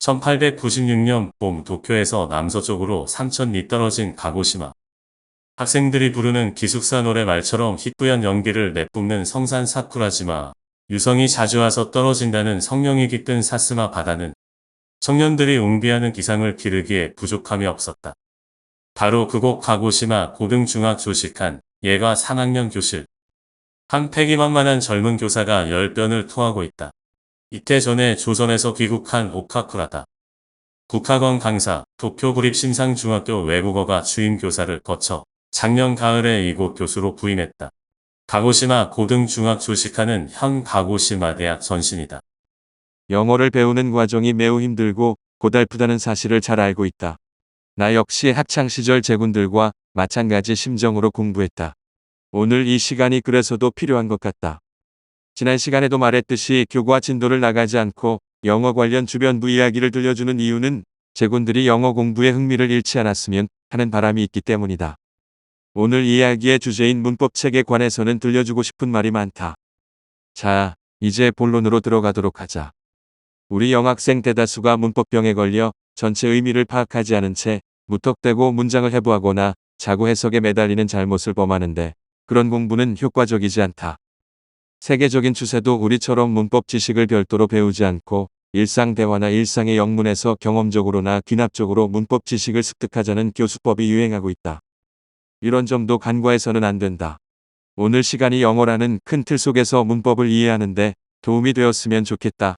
1896년 봄 도쿄에서 남서쪽으로 3000리 떨어진 가고시마. 학생들이 부르는 기숙사 노래 말처럼 희뿌연 연기를 내뿜는 성산 사쿠라지마. 유성이 자주 와서 떨어진다는 성령이 깃든 사스마 바다는 청년들이 웅비하는 기상을 기르기에 부족함이 없었다. 바로 그곳 가고시마 고등중학조식한 예과 3학년 교실. 한 패기만만한 젊은 교사가 10변을 토하고 있다. 이태 전에 조선에서 귀국한 오카쿠라다. 국학원 강사, 도쿄구립심상중학교 외국어가 주임 교사를 거쳐 작년 가을에 이곳 교수로 부임했다. 가고시마 고등중학조식하는 현 가고시마 대학 전신이다. 영어를 배우는 과정이 매우 힘들고 고달프다는 사실을 잘 알고 있다. 나 역시 학창시절 제군들과 마찬가지 심정으로 공부했다. 오늘 이 시간이 그래서도 필요한 것 같다. 지난 시간에도 말했듯이 교과 진도를 나가지 않고 영어 관련 주변부 이야기를 들려주는 이유는 제군들이 영어 공부에 흥미를 잃지 않았으면 하는 바람이 있기 때문이다. 오늘 이야기의 주제인 문법책에 관해서는 들려주고 싶은 말이 많다. 자, 이제 본론으로 들어가도록 하자. 우리 영학생 대다수가 문법병에 걸려 전체 의미를 파악하지 않은 채 무턱대고 문장을 해부하거나 자구 해석에 매달리는 잘못을 범하는데 그런 공부는 효과적이지 않다. 세계적인 추세도 우리처럼 문법 지식을 별도로 배우지 않고 일상 대화나 일상의 영문에서 경험적으로나 귀납적으로 문법 지식을 습득하자는 교수법이 유행하고 있다. 이런 점도 간과해서는 안 된다. 오늘 시간이 영어라는 큰 틀 속에서 문법을 이해하는데 도움이 되었으면 좋겠다.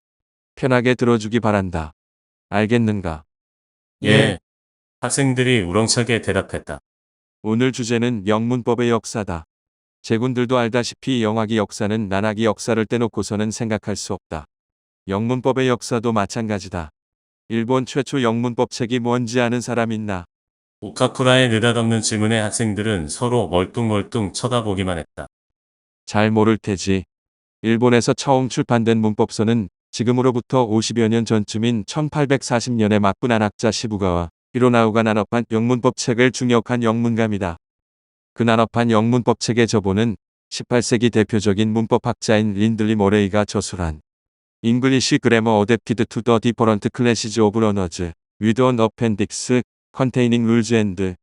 편하게 들어주기 바란다. 알겠는가? 예. 학생들이 우렁차게 대답했다. 오늘 주제는 영문법의 역사다. 제군들도 알다시피 영학의 역사는 난학의 역사를 떼놓고서는 생각할 수 없다. 영문법의 역사도 마찬가지다. 일본 최초 영문법 책이 뭔지 아는 사람 있나? 오카쿠라의 느닷없는 질문에 학생들은 서로 멀뚱멀뚱 쳐다보기만 했다. 잘 모를 테지. 일본에서 처음 출판된 문법서는 지금으로부터 50여 년 전쯤인 1840년에 막부난 학자 시부가와 히로나우가 난업한 영문법 책을 중역한 영문감이다. 그 난업한 영문법 책의 저본은 18세기 대표적인 문법학자인 린들리 모레이가 저술한 English Grammar Adapted to the Different Classes of Learners with an Appendix containing rules and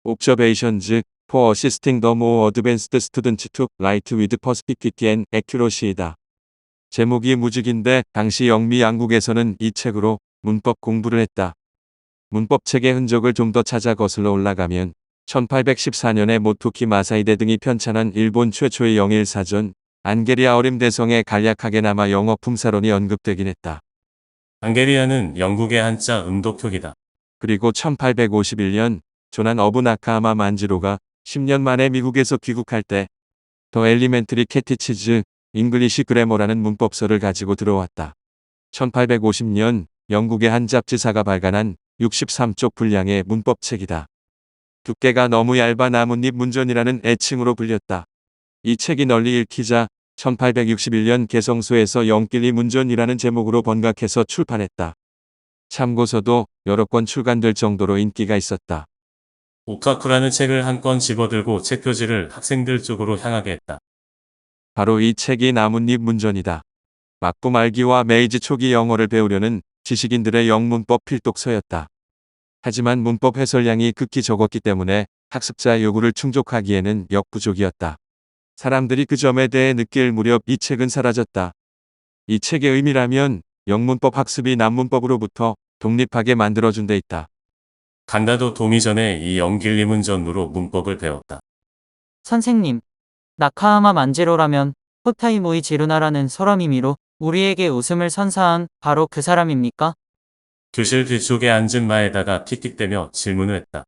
observations for assisting the more advanced students to write with perspicacity and accuracy다. 제목이 무직인데 당시 영미 양국에서는 이 책으로 문법 공부를 했다. 문법책의 흔적을 좀 더 찾아 거슬러 올라가면 1814년에 모토키 마사이데 등이 편찬한 일본 최초의 영일사전 안게리아 어림대성에 간략하게 남아 영어 품사론이 언급되긴 했다. 안게리아는 영국의 한자 음독표기다. 그리고 1851년 조난 어부 나카하마 만지로가 10년 만에 미국에서 귀국할 때 더 엘리멘트리 캐티치즈 잉글리시 그래머라는 문법서를 가지고 들어왔다. 1850년 영국의 한 잡지사가 발간한 63쪽 분량의 문법책이다. 두께가 너무 얇아 나뭇잎 문전이라는 애칭으로 불렸다. 이 책이 널리 읽히자 1861년 개성소에서 영길리 문전이라는 제목으로 번각해서 출판했다. 참고서도 여러 권 출간될 정도로 인기가 있었다. 오카쿠라는 책을 한 권 집어들고 책 표지를 학생들 쪽으로 향하게 했다. 바로 이 책이 나뭇잎 문전이다. 막부 말기와 메이지 초기 영어를 배우려는 지식인들의 영문법 필독서였다. 하지만 문법 해설량이 극히 적었기 때문에 학습자의 요구를 충족하기에는 역부족이었다. 사람들이 그 점에 대해 느낄 무렵 이 책은 사라졌다. 이 책의 의미라면 영문법 학습이 난문법으로부터 독립하게 만들어준 데 있다. 간다도 도미 전에 이 영길리 문전으로 문법을 배웠다. 선생님, 나카하마 만지로라면 호타이 모이 지루나라는 설화미미로 우리에게 웃음을 선사한 바로 그 사람입니까? 교실 뒤쪽에 앉은 마에다가 틱틱대며 질문을 했다.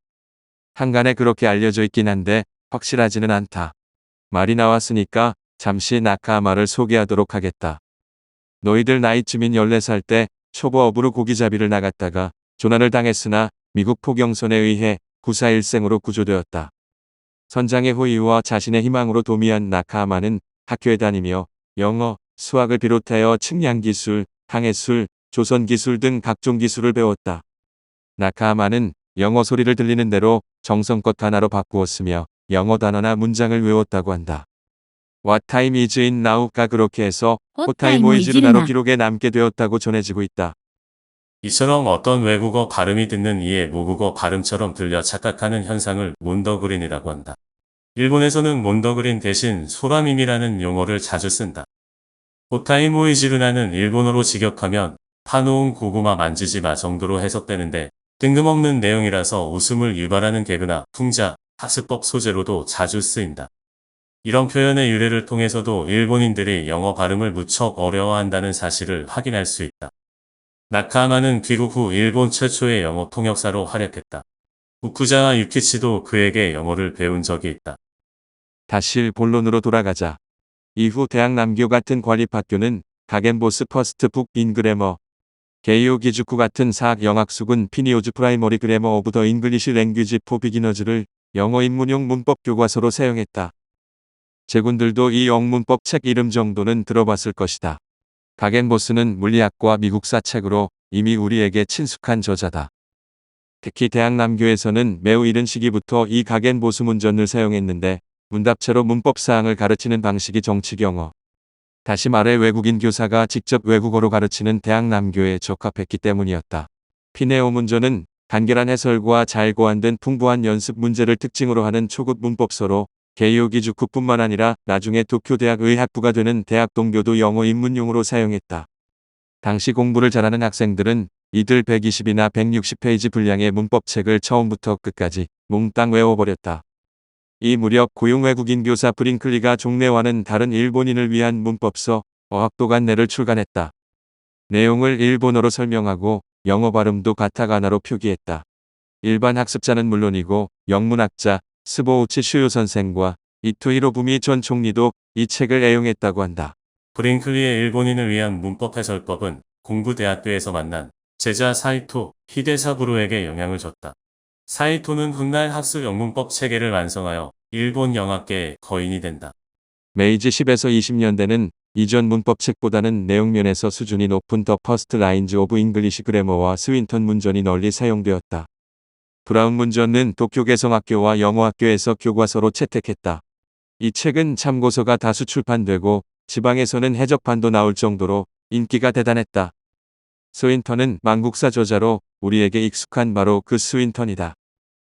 한간에 그렇게 알려져 있긴 한데 확실하지는 않다. 말이 나왔으니까 잠시 나카하마를 소개하도록 하겠다. 너희들 나이쯤인 14살 때 초보 어부로 고기잡이를 나갔다가 조난을 당했으나 미국 포경선에 의해 구사일생으로 구조되었다. 선장의 호의와 자신의 희망으로 도미한 나카하마는 학교에 다니며 영어, 수학을 비롯하여 측량기술, 항해술, 조선기술 등 각종 기술을 배웠다. 나카하마는 영어 소리를 들리는 대로 정성껏 단어로 바꾸었으며 영어 단어나 문장을 외웠다고 한다. What time is it now가 그렇게 해서 호타이 모이 지루나로 기록에 남게 되었다고 전해지고 있다. 이처럼 어떤 외국어 발음이 듣는 이의 모국어 발음처럼 들려 착각하는 현상을 몬더그린이라고 한다. 일본에서는 몬더그린 대신 소라밈이라는 용어를 자주 쓴다. 호타이 모이지루나는 일본어로 직역하면 파놓은 고구마 만지지 마 정도로 해석되는데 뜬금없는 내용이라서 웃음을 유발하는 개그나 풍자, 학습법 소재로도 자주 쓰인다. 이런 표현의 유래를 통해서도 일본인들이 영어 발음을 무척 어려워한다는 사실을 확인할 수 있다. 나카하마는 귀국 후 일본 최초의 영어 통역사로 활약했다. 우쿠자와 유키치도 그에게 영어를 배운 적이 있다. 다시 본론으로 돌아가자. 이후 대학 남교 같은 관립학교는 가겐보스 퍼스트 북 인 그래머, 게이오 기주쿠 같은 사학 영학숙은 피니오즈 프라이머리 그래머 오브 더 잉글리시 랭귀지 포 비기너즈를 영어 입문용 문법 교과서로 사용했다. 제군들도 이 영문법 책 이름 정도는 들어봤을 것이다. 가겐보스는 물리학과 미국사 책으로 이미 우리에게 친숙한 저자다. 특히 대학 남교에서는 매우 이른 시기부터 이 가겐보스 문전을 사용했는데 문답체로 문법 사항을 가르치는 방식이 정식 영어. 다시 말해 외국인 교사가 직접 외국어로 가르치는 대학 남교에 적합했기 때문이었다. 피네오 문전은 간결한 해설과 잘 고안된 풍부한 연습 문제를 특징으로 하는 초급 문법서로 게이오 기주쿠뿐만 아니라 나중에 도쿄대학 의학부가 되는 대학 동교도 영어 입문용으로 사용했다. 당시 공부를 잘하는 학생들은 이들 120이나 160페이지 분량의 문법책을 처음부터 끝까지 몽땅 외워버렸다. 이 무렵 고용 외국인 교사 브링클리가 종래와는 다른 일본인을 위한 문법서 어학도간내를 출간했다. 내용을 일본어로 설명하고 영어 발음도 가타가나로 표기했다. 일반 학습자는 물론이고 영문학자 스보우치 슈요 선생과 이토 히로부미 전 총리도 이 책을 애용했다고 한다. 브링클리의 일본인을 위한 문법 해설법은 공부대학교에서 만난 제자 사이토 히데사부로에게 영향을 줬다. 사이토는 훗날 학술 영문법 체계를 완성하여 일본 영학계의 거인이 된다. 메이지 10에서 20년대는 이전 문법책보다는 내용면에서 수준이 높은 더 퍼스트 라인즈 오브 잉글리시 그래머와 스윈턴 문전이 널리 사용되었다. 브라운 문전은 도쿄 개성학교와 영어학교에서 교과서로 채택했다. 이 책은 참고서가 다수 출판되고 지방에서는 해적판도 나올 정도로 인기가 대단했다. 스윈턴은 만국사 저자로 우리에게 익숙한 바로 그 스윈턴이다.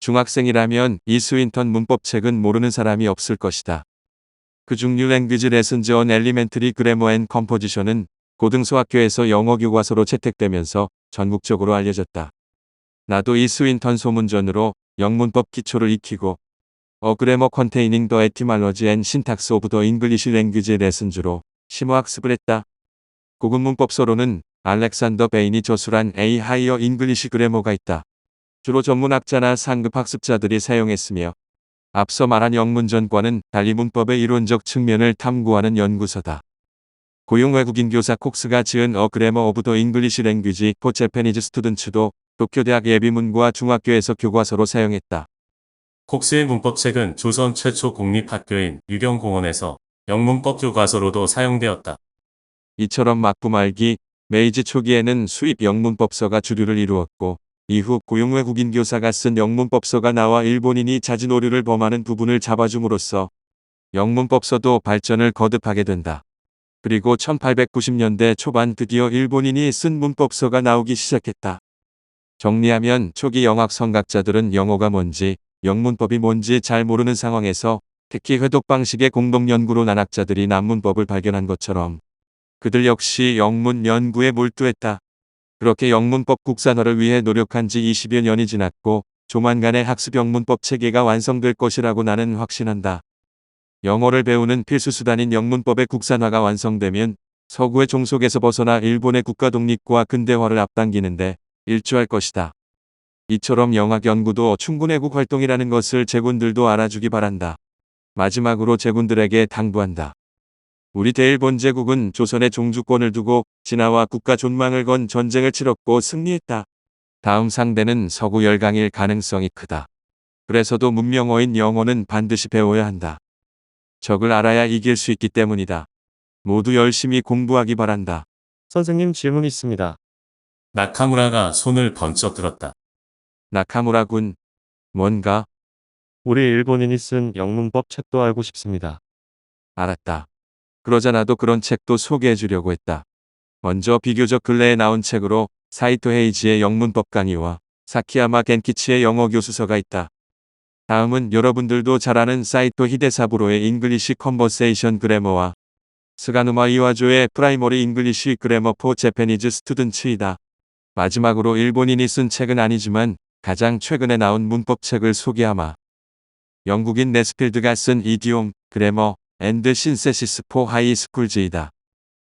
중학생이라면 이 스윈턴 문법책은 모르는 사람이 없을 것이다. 그중 뉴 랭귀지 레슨즈 언 엘리멘터리 그래머 앤 컴포지션은 고등소학교에서 영어 교과서로 채택되면서 전국적으로 알려졌다. 나도 이 스윈턴 소문전으로 영문법 기초를 익히고 어 그래머 컨테이닝 더 에티말러지 앤 신탁스 오브 더 잉글리시 랭귀지 레슨즈로 심화학습을 했다. 고급 문법서로는 알렉산더 베인이 저술한 A 하이어 잉글리시 그래머가 있다. 주로 전문학자나 상급 학습자들이 사용했으며 앞서 말한 영문전과는 달리 문법의 이론적 측면을 탐구하는 연구서다. 고용 외국인 교사 콕스가 지은 어 그래머 오브 더 잉글리시 랭귀지 포 재패니즈 스튜던츠도 도쿄대학 예비문과 중학교에서 교과서로 사용했다. 콕스의 문법책은 조선 최초 공립학교인 유경공원에서 영문법 교과서로도 사용되었다. 이처럼 막부 말기 메이지 초기에는 수입 영문법서가 주류를 이루었고 이후 고용 외국인 교사가 쓴 영문법서가 나와 일본인이 잦은 오류를 범하는 부분을 잡아줌으로써 영문법서도 발전을 거듭하게 된다. 그리고 1890년대 초반 드디어 일본인이 쓴 문법서가 나오기 시작했다. 정리하면 초기 영학 선각자들은 영어가 뭔지 영문법이 뭔지 잘 모르는 상황에서 특히 회독 방식의 공동 연구로 난학자들이 난문법을 발견한 것처럼 그들 역시 영문 연구에 몰두했다. 그렇게 영문법 국산화를 위해 노력한 지 20여 년이 지났고 조만간에 학습 영문법 체계가 완성될 것이라고 나는 확신한다. 영어를 배우는 필수 수단인 영문법의 국산화가 완성되면 서구의 종속에서 벗어나 일본의 국가 독립과 근대화를 앞당기는데 일조할 것이다. 이처럼 영학 연구도 충군애국 활동이라는 것을 제군들도 알아주기 바란다. 마지막으로 제군들에게 당부한다. 우리 대일본 제국은 조선의 종주권을 두고 진화와 국가 존망을 건 전쟁을 치렀고 승리했다. 다음 상대는 서구 열강일 가능성이 크다. 그래서도 문명어인 영어는 반드시 배워야 한다. 적을 알아야 이길 수 있기 때문이다. 모두 열심히 공부하기 바란다. 선생님 질문 있습니다. 나카무라가 손을 번쩍 들었다. 나카무라 군. 뭔가? 우리 일본인이 쓴 영문법 책도 알고 싶습니다. 알았다. 그러자 나도 그런 책도 소개해 주려고 했다. 먼저 비교적 근래에 나온 책으로 사이토 헤이지의 영문법 강의와 사키야마 겐키치의 영어 교수서가 있다. 다음은 여러분들도 잘 아는 사이토 히데사부로의 잉글리시 컨버세이션 그래머와 스가누마 이와조의 프라이머리 잉글리시 그래머 포 재패니즈 스튜던츠이다. 마지막으로 일본인이 쓴 책은 아니지만 가장 최근에 나온 문법책을 소개하마. 영국인 네스필드가 쓴 이디옴, 그래머, 앤드 신세시스 포 하이스쿨즈이다.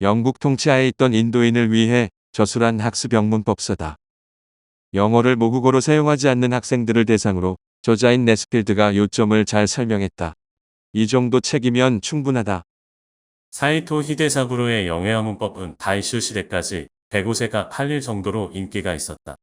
영국 통치하에 있던 인도인을 위해 저술한 학습 영문법서다. 영어를 모국어로 사용하지 않는 학생들을 대상으로 저자인 네스필드가 요점을 잘 설명했다. 이 정도 책이면 충분하다. 사이토 히데사부로의 영해화 문법은 다이슈 시대까지 105세가 팔릴 정도로 인기가 있었다.